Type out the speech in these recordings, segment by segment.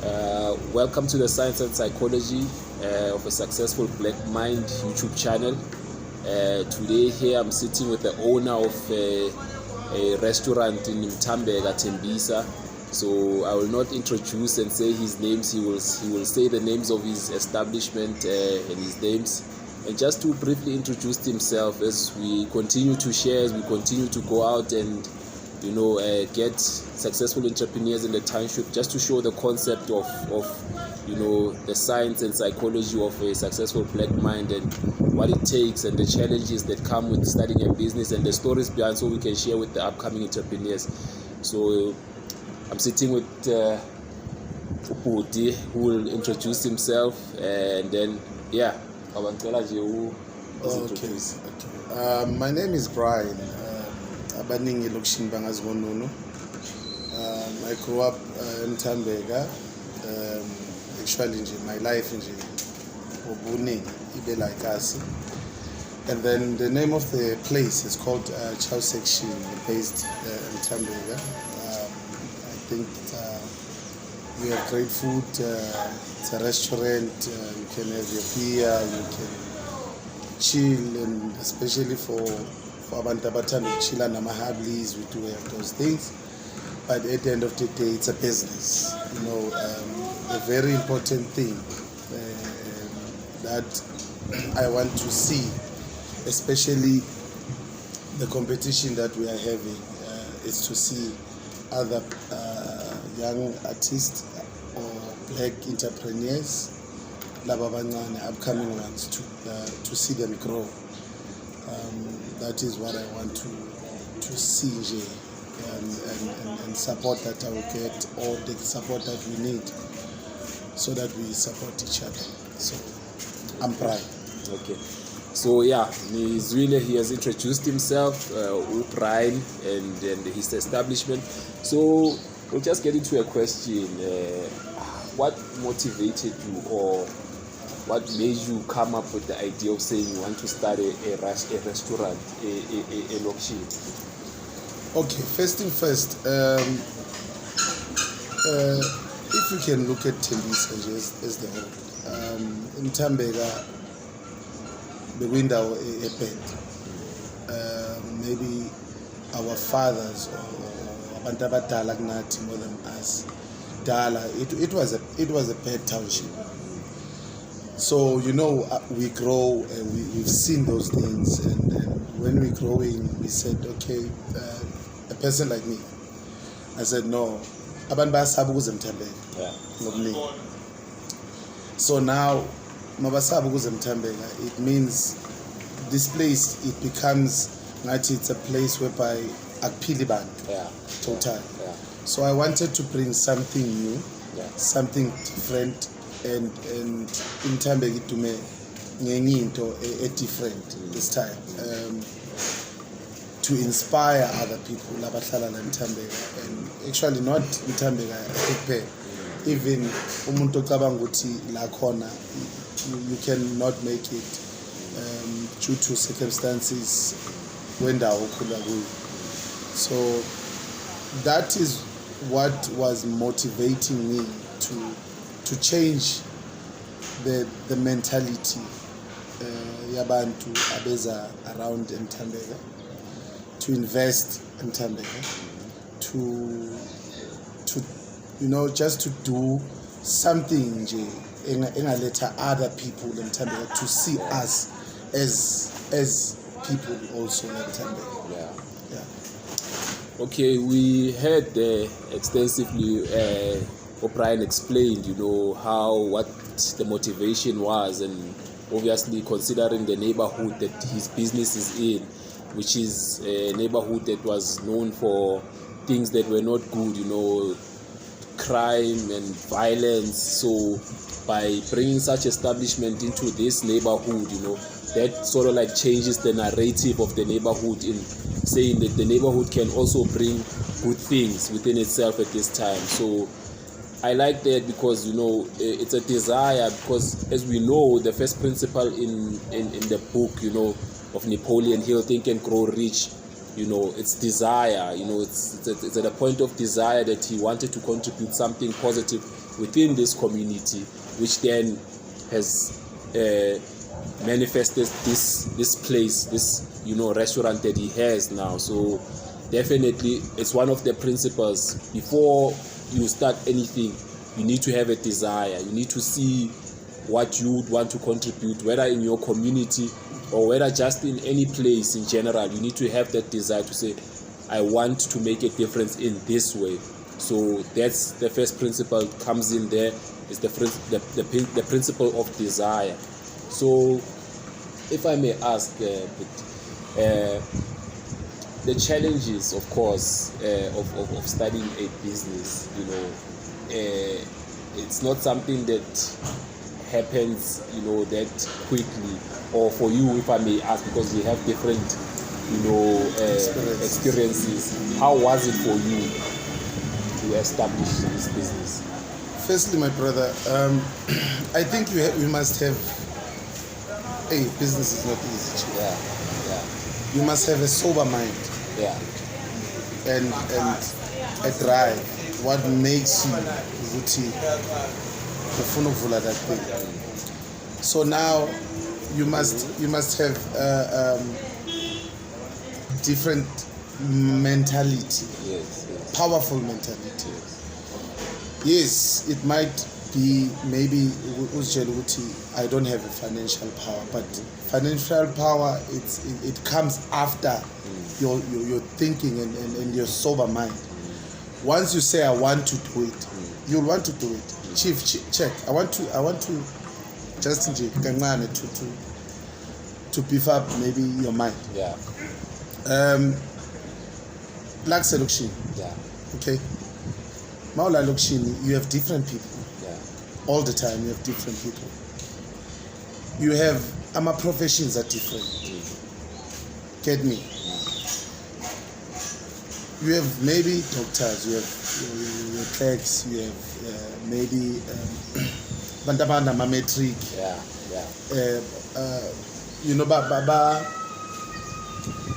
Welcome to the Science and Psychology of a Successful Black Mind YouTube channel. Today here I'm sitting with the owner of a restaurant in Umthambeka, Tembisa. So I will not introduce and say his names. He will say the names of his establishment and his names. And just to briefly introduce himself as we continue to share, as we continue to go out and get successful entrepreneurs in the township, just to show the concept of the science and psychology of a successful black mind and what it takes and the challenges that come with starting a business and the stories behind, so we can share with the upcoming entrepreneurs. So I'm sitting with Upudi, who will introduce himself, and then my name is Brian. I grew up in Umthambeka. Actually, my life in and then the name of the place is called Chow Section, based in Umthambeka. I think we have great food. It's a restaurant. You can have your beer. You can chill, and especially for abantu abathanda ukuchilla nama-hubblies, we do have those things. But at the end of the day, it's a business. A very important thing that I want to see, especially the competition that we are having, is to see other young artists or black entrepreneurs, upcoming ones, to see them grow. That is what I want to see, and support that I will get, or the support that we need, so that we support each other. So I'm Brian. Okay. So he has introduced himself, Brian, and his establishment. So we'll just get into a question. What motivated you, or what made you come up with the idea of saying you want to start a restaurant, a location? Okay, first thing first, if you can look at Tembisa as the whole, in Umthambeka, the window a bed. Maybe our fathers or abantu abadala kunathi more than us, Dala, it was a bad township. So we grow and we've seen those things, and when we're growing, we said, okay, a person like me, I said, no, abantu bayasaba ukuze Umthambeka ngobuningi. So now mabasaba ukuze Umthambeka, it means this place, it becomes ngathi it's a place whereby akuphili bantu total. So I wanted to bring something new, something different, and in Umthambeka idume ngenye into different this time, to inspire other people labahlala la Umthambeka, and actually not Umthambeka kuphela, even umuntu ocabanga ukuthi la khona you cannot make it due to circumstances wendawo okhula kuyo. So that is what was motivating me to change the mentality yabantu abeza around Umthambeka, to invest in Umthambeka, to just to do something engaletha other people in Umthambeka to see us as people also in Umthambeka. Okay, we heard extensively O'Brien explained, what the motivation was, and obviously considering the neighborhood that his business is in, which is a neighborhood that was known for things that were not good, crime and violence. So by bringing such establishment into this neighborhood, that sort of like changes the narrative of the neighborhood, in saying that the neighborhood can also bring good things within itself at this time. So I like that, because it's a desire, because as we know, the first principle in the book of Napoleon Hill, Think and Grow Rich, it's desire. It's at a point of desire that he wanted to contribute something positive within this community, which then has manifested this place, this restaurant that he has now. So definitely it's one of the principles. Before you start anything, you need to have a desire. You need to see what you would want to contribute, whether in your community or whether just in any place in general. You need to have that desire to say, I want to make a difference in this way. So that's the first principle comes in there, is the principle of desire. So if I may ask, the challenges, of course, of studying a business, it's not something that happens, that quickly. Or for you, if I may ask, because we have different, experiences. How was it for you to establish this business? Firstly, my brother, I think we must have. Hey, business is not easy. Chief. Yeah. You must have a sober mind. Yeah. And a drive. What makes you ukuthi ufuna ukuvula that thing. So now you must have different mentality. Yes. Powerful mentality. Yes, it might be maybe I don't have a financial power, but financial power it comes after your thinking and your sober mind. Once you say I want to do it, you'll want to do it. Chief, check. I want to just to beef up maybe your mind. Yeah. Like selection. Yeah. Okay. Maula Lokshin, you have different people. Yeah. All the time you have different people. You have professions are different. Get me? You have maybe doctors, you have clerks, you have maybe bandabanda mametric. Yeah.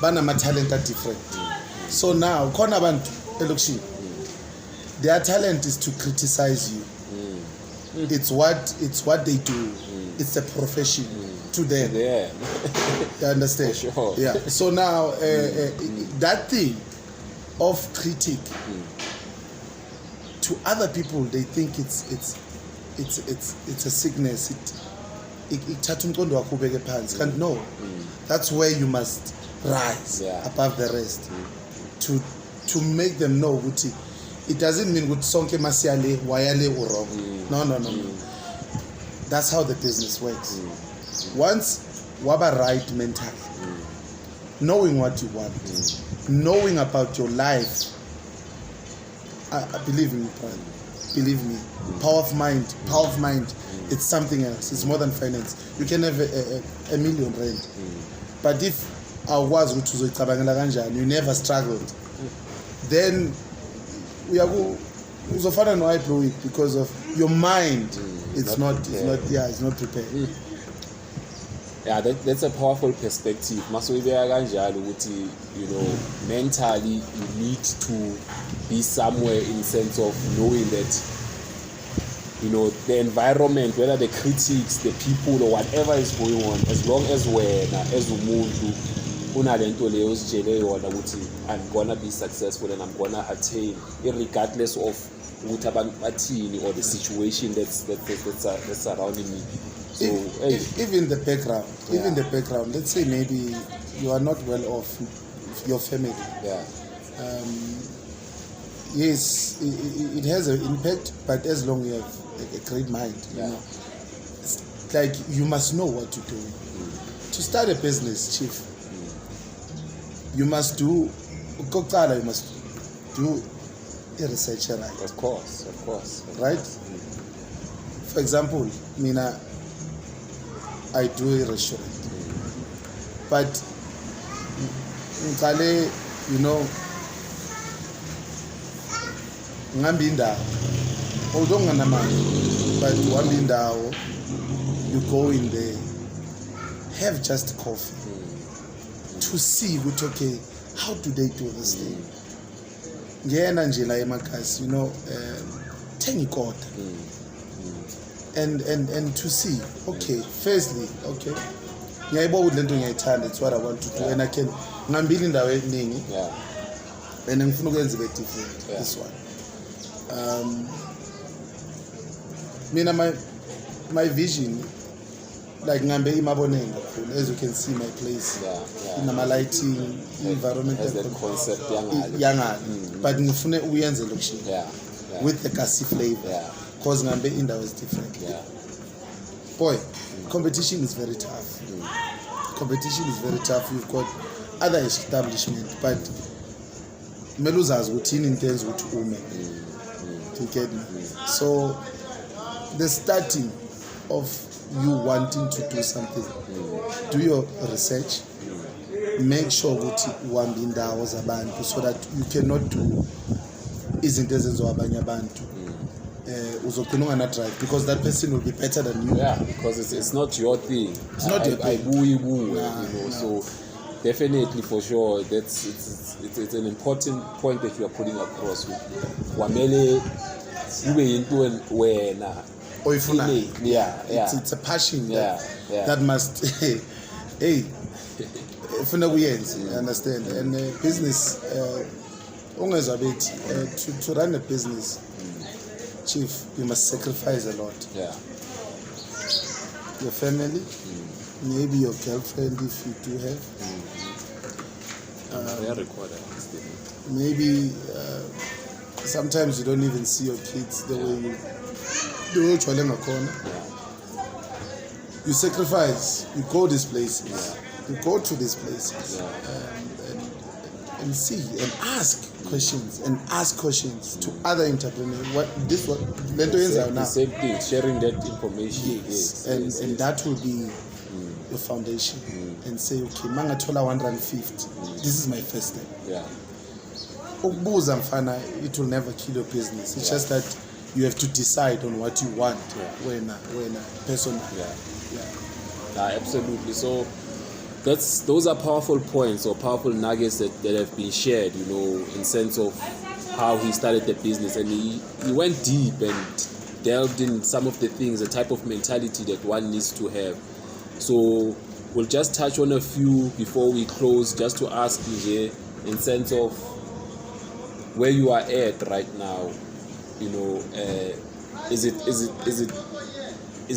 Bana talent are different. So now khona abantu elokishini, their talent is to criticize you. It's what they do. It's a profession to them. Yeah. You understand? For sure. Yeah. So now that thing of critique to other people, they think it's a sickness. Can't know. That's where you must rise above the rest to make them know Guti. It doesn't mean Guti sonke masiale wayale or wrong. No. That's how the business works. Once waba right mental, knowing what you want, knowing about your life, believe me, power of mind, it's something else. It's more than finance. You can have a million rand, but if I was you never struggled, then we are uzofana no blow it because of your mind. It's not prepared. Yeah, that's a powerful perspective. Mentally you need to be somewhere in sense of knowing that the environment, whether the critics, the people, or whatever is going on, as long as as umuntu unalento leyo sitshele yona ukuthi I'm gonna be successful and I'm gonna attain, regardless of ukuthi abantu bathini or the situation that's surrounding me. So even the background, let's say maybe you are not well off with your family. Yeah. Yes, it has an impact, but as long as you have a great mind, it's like you must know what to do. To start a business, Chief, you must do a research, right? Of course. Right? For example, I do a restaurant, but although but you go in there, have just coffee to see what how do they do this thing? Ngena nje la emakhasi, you know, thenga ikota. And to see, okay, firstly, okay, ngiyayibona ukuthi lento ngiyayithanda, it's what I want to do, and I can ngambili indawo eningi, and ngifuna ukwenza ibe different, this one. Mina my vision, like ngambe imabonenga kakhulu, as you can see my place, inama lighting, environment, has that concept yangale, but ngifune uyenze lokushin, with the kasi flavor, because ngambe indawo is different. Boy, competition is very tough. Competition is very tough. You've got other establishments, but meluzas routine intends with women. You get me? So the starting of you wanting to do something, do your research, make sure ukuthi uhamba indawo zabantu so that you cannot do izinto ezenziwa abanye abantu. Uzogcina ungana drive because that person will be better than you. Yeah, because it's not your thing. It's not your thing. You know. So definitely, for sure, it's an important point that you are putting across. Wamele ube into wena. It's a passion that must hey ufuna kuyenza, you understand? And business ungezwa bethi to run a business, chief, you must sacrifice a lot. Your family, maybe your girlfriend if you do have, maybe sometimes you don't even see your kids the way you do. You sacrifice, you go these places, you go to these places, and see and ask questions to other entrepreneurs. The same thing, sharing that information. Yes, and that will be your foundation. And say, okay, mangathola 150. This is my first step. Ukubuza mfana, it will never kill your business. It's just that you have to decide on what you want when a person. Absolutely. So those are powerful points or powerful nuggets that have been shared, you know, in sense of how he started the business, and he went deep and delved in some of the things, the type of mentality that one needs to have. So we'll just touch on a few before we close, just to ask you here, in sense of where you are at right now. You know, is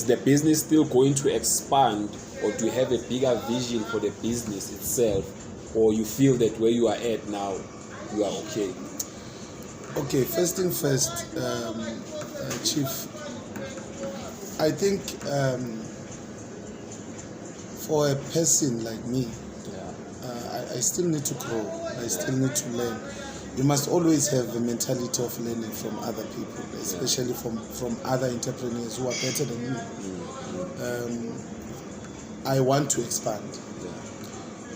the business still going to expand, or do you have a bigger vision for the business itself, or you feel that where you are at now, you are okay? Okay, first thing first, Chief, I think for a person like me, I still need to grow, I still need to learn. You must always have the mentality of learning from other people, especially from other entrepreneurs who are better than you. I want to expand.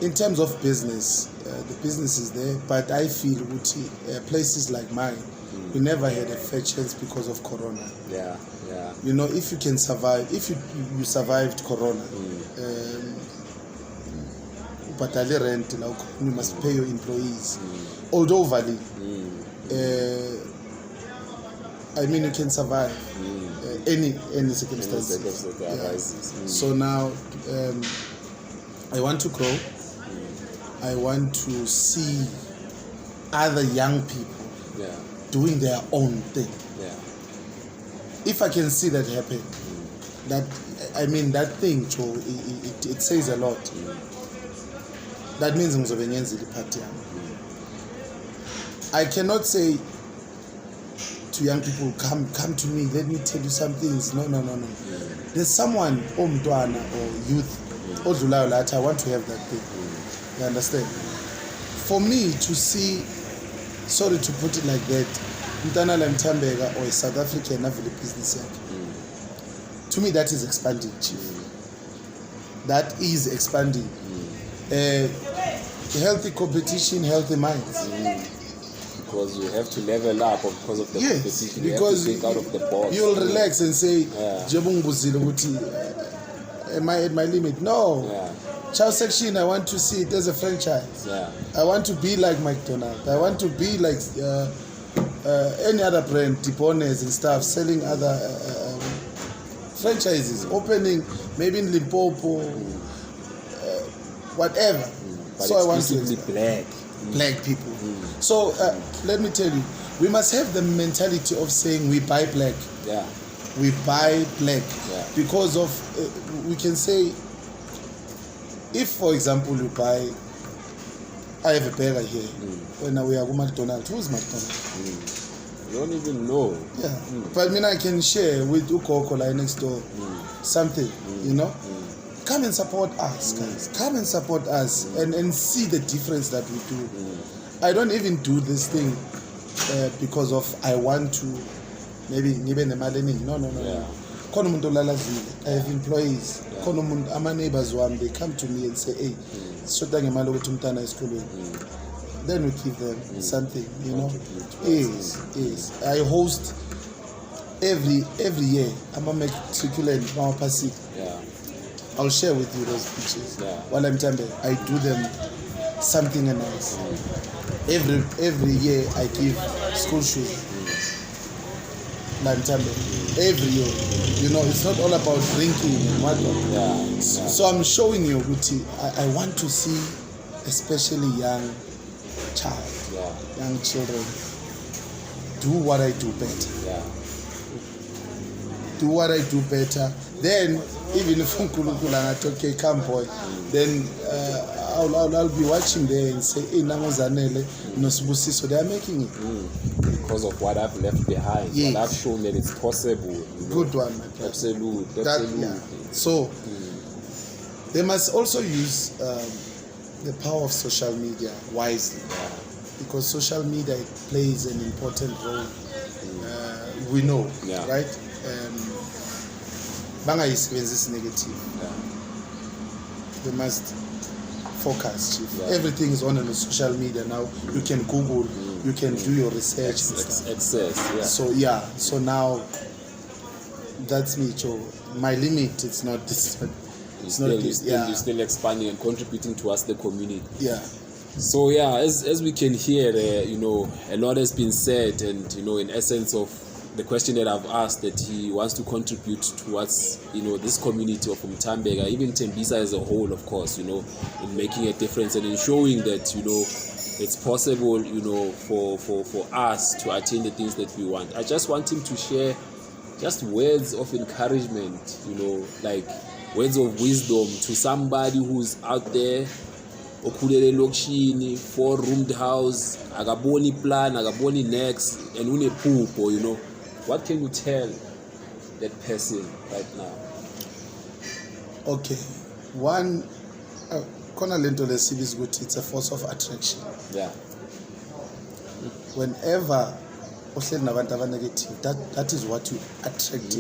In terms of business, the business is there, but I feel places like mine, we never had a fair chance because of Corona. You know, if you can survive, if you survived Corona, rent, you must pay your employees. Although valid, I mean, you can survive any circumstances. So now, I want to grow. I want to see other young people doing their own thing. If I can see that happen, that thing, Joe, it says a lot. That means I cannot say to young people, come to me, let me tell you some things. No. There's someone, Omdwana or youth, I want to have that thing. You understand? For me to see, sorry to put it like that, Umthambeka or a South African business, to me that is expanding, Chief. That is expanding. Healthy competition, healthy minds. Because you have to level up because of the competition. Because you have to think out of the box. You'll relax and say, am I at my limit? No. Chow Section, I want to see it as a franchise. Yeah. I want to be like McDonald's. I want to be like any other brand, Dipones and stuff, selling other franchises, opening maybe in Limpopo, whatever. But so I want to black people. So let me tell you, we must have the mentality of saying we buy black. Yeah. We buy black because of we can say, if for example you buy, I have a burger here. When we are McDonald's, who's McDonald's? You don't even know. Yeah, but I mean I can share with Coca-Cola next door something, you know. Come and support us, guys. Come and support us and see the difference that we do. I don't even do this thing because of I want to maybe no. Yeah. I have employees. My neighbors they come to me and say, hey, then we give them something, you know. Yes. I host every year. I'm a matriculant, I'll share with you those pictures. While I'm Tambe, I do them something nice. Every year I give school shoes. Every year, you know, it's not all about drinking and whatnot. So I'm showing you, Guti, I want to see, especially young children, do what I do better. Do what I do better. Then, even if okay, come boy, then I'll be watching there and say, hey, so they are making it. Because of what I've left behind. Yes. What I've shown that it's possible. Good one, my friend. Absolutely. So, they must also use the power of social media wisely. Because social media plays an important role. We know, right? Is negative. They must focus, Chief. Everything is on the social media now. You can Google, you can do your research. So now that's me, Joe. My limit, it's not this. You're still expanding and contributing towards the community. Yeah. So as we can hear, a lot has been said, and in essence of the question that I've asked, that he wants to contribute towards this community of Umthambeka, even Tembisa as a whole, of course, in making a difference and in showing that it's possible for us to attain the things that we want. I just want him to share just words of encouragement, like words of wisdom to somebody who's out there, okhulele lokishini, 4-roomed house, akaboni plan, akaboni next, and unephupho, what can you tell that person right now? Okay, one, it's a force of attraction. Yeah. Whenever negative, that is what you attract.